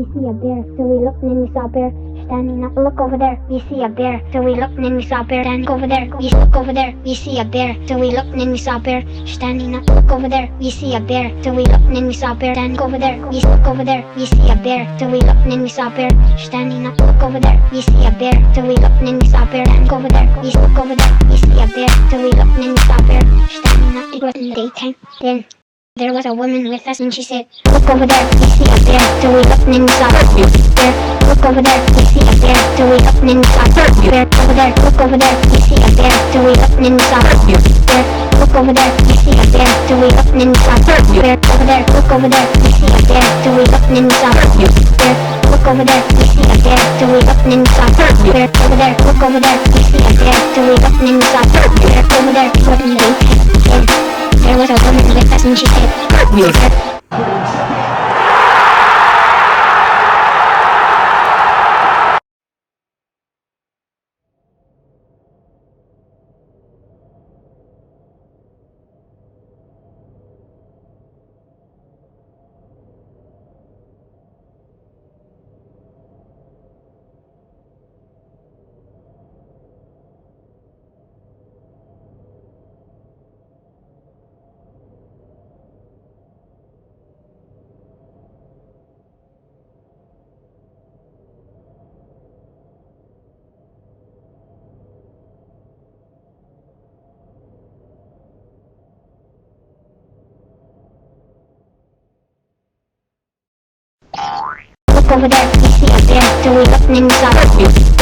we see a bear. So we looked and then we saw a bear standing up. Look over there, we see a bear. So we looked and then we saw a bear standing over there. We look over there, we see a bear. So we looked and then we saw a bear standing up. Look over there, we see a bear. So we looked and then we saw a bear standing over there. We look over there, we see a bear. So we looked and then we saw a bear standing up. Look over there, we see a bear. So we looked and then we saw a bear standing over there. We look over there, we see a bear. So we looked and then we saw a bear standing up. It was in the daytime. Then there was a woman with us and she said, look over there, we see a bear. So we looked and then we saw a bear. Look over there, we see a bear. So we looked and then we saw a bear. Over there, look over there, we see a bear. So we looked and then we saw a bear. Look over there, we see a bear. So we looked and then we saw a bear. Over there, look over there, we see a bear. So we looked and then we saw a bear. Look over there, we see a bear. So we looked and then we saw a bear. Over there, look over there, we see a bear. So we looked and then we saw a bear. Over there, it was in the daytime. There was a woman with us and she said, Cartwheel Bear. Look over there, we see a bear. So we looked and then we saw a bear.